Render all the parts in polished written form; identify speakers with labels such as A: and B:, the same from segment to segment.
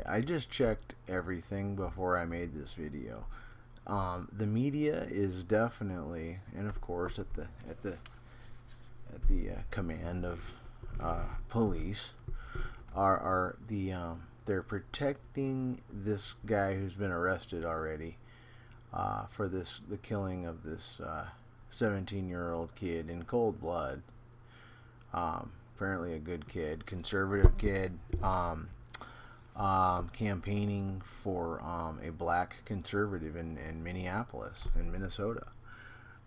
A: I just checked everything before I made this video. The media is definitely, and of course, at the command of police, are they're protecting this guy who's been arrested already for the killing of this 17-year-old kid in cold blood. Apparently a good kid, conservative kid, campaigning for a black conservative in Minneapolis, in Minnesota.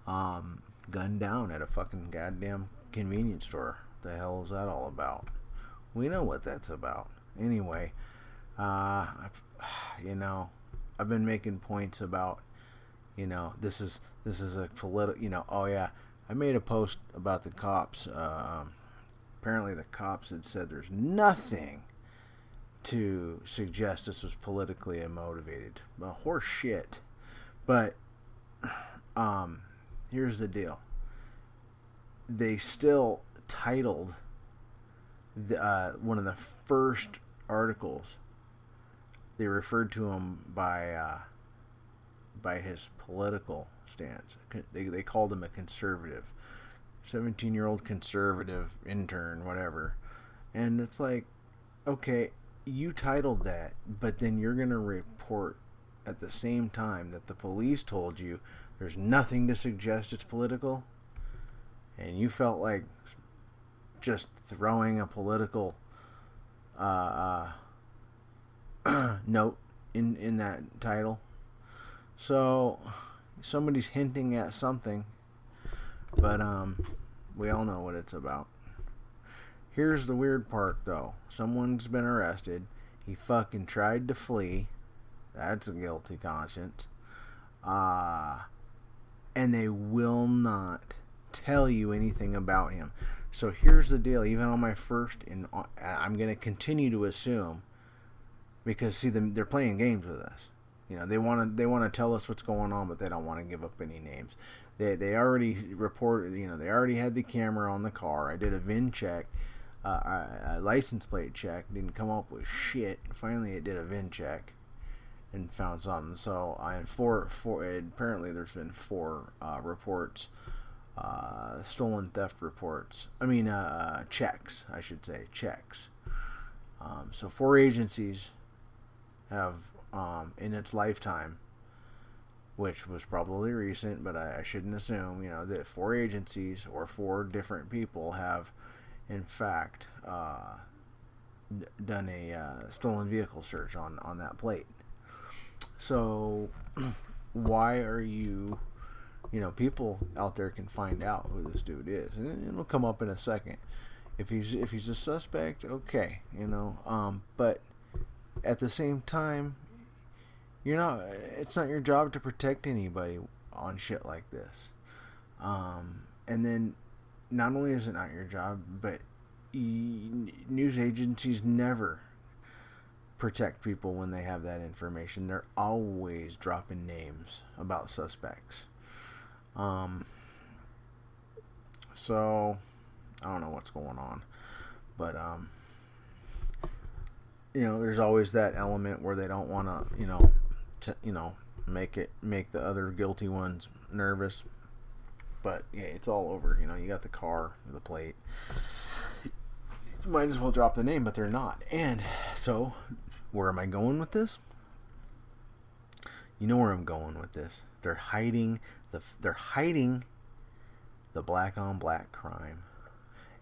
A: Gunned down at a fucking goddamn convenience store. The hell is that all about? We know what that's about. Anyway, I've been making points about, this is a political, oh yeah, I made a post about the cops. Apparently the cops had said there's nothing to suggest this was politically motivated. Well, horse shit. But here's the deal. They still titled one of the first articles. They referred to him by his political stance. They called him a conservative, 17-year-old conservative intern, whatever. And it's like, okay, you titled that, but then you're going to report at the same time that the police told you there's nothing to suggest it's political, and you felt like just throwing a political note in that title. So somebody's hinting at something, but we all know what it's about. Here's the weird part, though. Someone's been arrested. He fucking tried to flee. That's a guilty conscience. And they will not tell you anything about him. So here's the deal. Even on my first, I'm going to continue to assume, because see, they're playing games with us. They want to tell us what's going on, but they don't want to give up any names. They already reported. They already had the camera on the car. I did a VIN check. A license plate check, didn't come up with shit. Finally, it did a VIN check and found something. So I had four. Apparently, there's been four reports, stolen theft reports. Checks. I should say checks. So 4 agencies have, in its lifetime, which was probably recent, but I shouldn't assume, that 4 agencies or 4 different people have, in fact, done a stolen vehicle search on that plate. So why are you, people out there can find out who this dude is, and it'll come up in a second. If he's a suspect, okay, but at the same time, it's not your job to protect anybody on shit like this. And then, not only is it not your job, but news agencies never protect people when they have that information. They're always dropping names about suspects. So I don't know what's going on, but there's always that element where they don't want to, make the other guilty ones nervous. But yeah, it's all over. You got the car, the plate. You might as well drop the name, but they're not. And so, where am I going with this? You know where I'm going with this. They're hiding the black on black crime,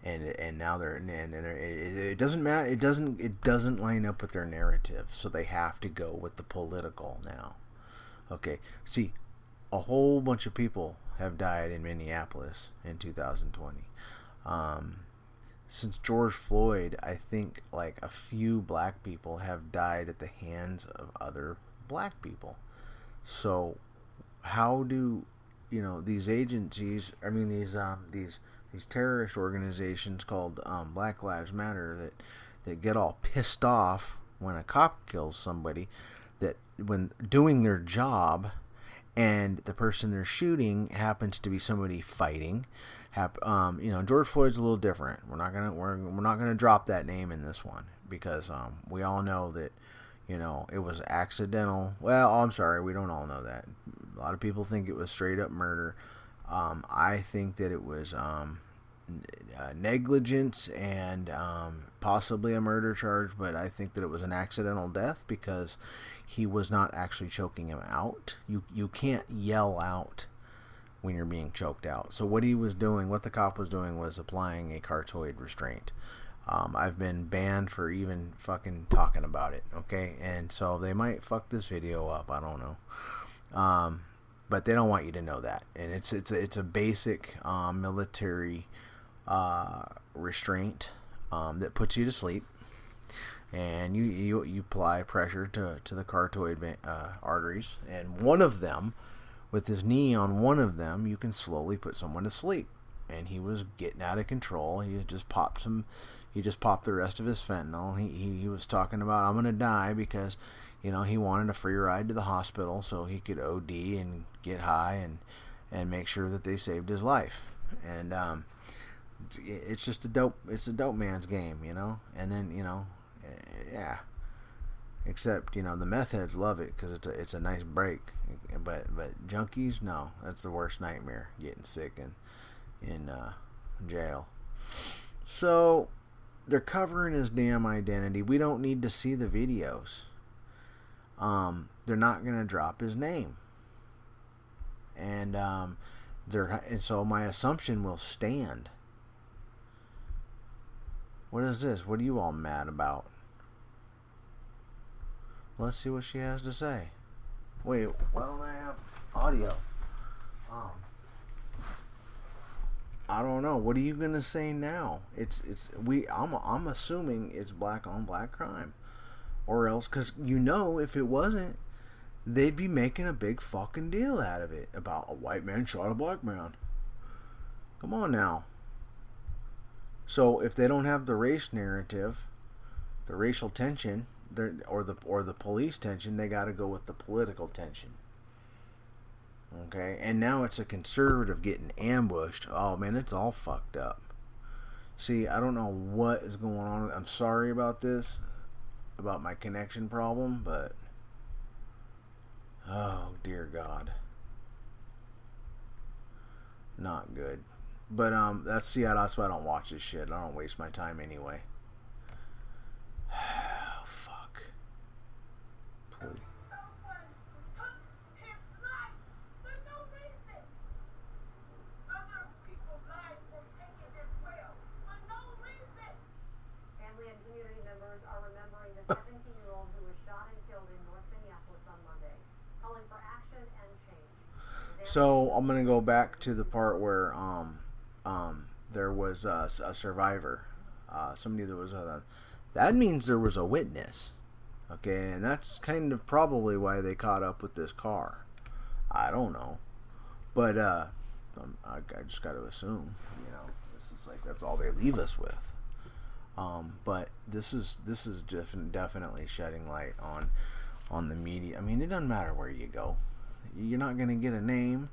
A: and now it doesn't matter. It doesn't line up with their narrative, so they have to go with the political now. Okay, see, a whole bunch of people have died in Minneapolis in 2020. Since George Floyd, I think like a few black people have died at the hands of other black people. So how do these agencies? These terrorist organizations called Black Lives Matter that get all pissed off when a cop kills somebody, that when doing their job, and the person they're shooting happens to be somebody fighting. George Floyd's a little different. We're not gonna drop that name in this one, because we all know that you know, it was accidental. Well, I'm sorry, we don't all know that. A lot of people think it was straight up murder. I think that it was negligence and possibly a murder charge, but I think that it was an accidental death because he was not actually choking him out. You can't yell out when you're being choked out. So what he was doing, what the cop was doing, was applying a cartoid restraint. I've been banned for even fucking talking about it, okay? And so they might fuck this video up. I don't know. But they don't want you to know that. And it's a basic military restraint that puts you to sleep. And you apply pressure to the carotid arteries. And one of them, with his knee on one of them, you can slowly put someone to sleep. And he was getting out of control. He just popped the rest of his fentanyl. He was talking about, I'm gonna die, because you know he wanted a free ride to the hospital so he could OD and get high and make sure that they saved his life. And it's just a dope man's game, you know. And then, you know, yeah. Except, you know, the meth heads love it because it's a nice break. But junkies, no, that's the worst nightmare, getting sick in jail. So they're covering his damn identity. We don't need to see the videos. They're not gonna drop his name, and so my assumption will stand. What is this? What are you all mad about? Let's see what she has to say. Wait, why don't I have audio? I don't know. What are you gonna say now? I'm assuming it's black on black crime, or else, because you know, if it wasn't, they'd be making a big fucking deal out of it about a white man shot a black man. Come on now. So if they don't have the race narrative, the racial tension, or the police tension, they got to go with the political tension. Okay, and now it's a conservative getting ambushed. Oh man, it's all fucked up. See, I don't know what is going on. I'm sorry about this, about my connection problem, but oh dear God, not good. But that's why I don't watch this shit. I don't waste my time anyway. Oh, fuck. Please. So I'm gonna go back to the part where there was a survivor, somebody that was that means there was a witness, okay, and that's kind of probably why they caught up with this car. I don't know, but I just got to assume, you know, this is like that's all they leave us with. But this is definitely shedding light on the media. I mean, it doesn't matter where you go. You're not going to get a name.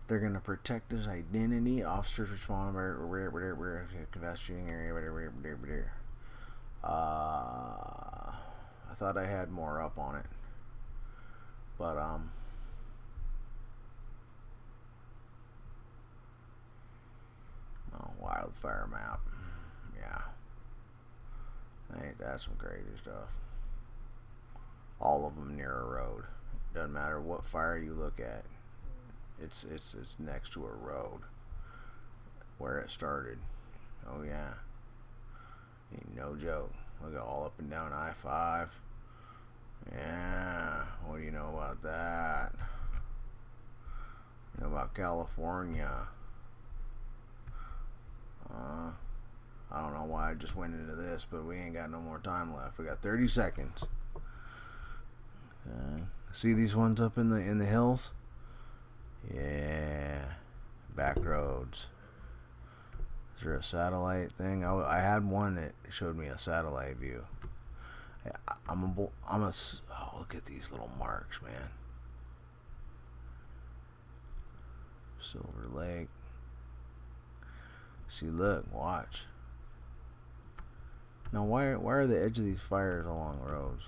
A: They're going to protect his identity. Officers respond whatever investigating area, whatever. I thought I had more up on it, but wildfire map. Yeah, ain't that some crazy stuff? All of them near a road. Doesn't matter what fire you look at, it's next to a road where it started. Oh yeah, ain't no joke. Look at all up and down I-5. Yeah, what do you know about that? You know about California? I don't know why I just went into this, but we ain't got no more time left. We got 30 seconds. Okay. See these ones up in the hills? Yeah, back roads. Is there a satellite thing? I had one that showed me a satellite view. Oh, look at these little marks, man. Silver Lake. See, look, watch. Now, why are the edge of these fires along roads?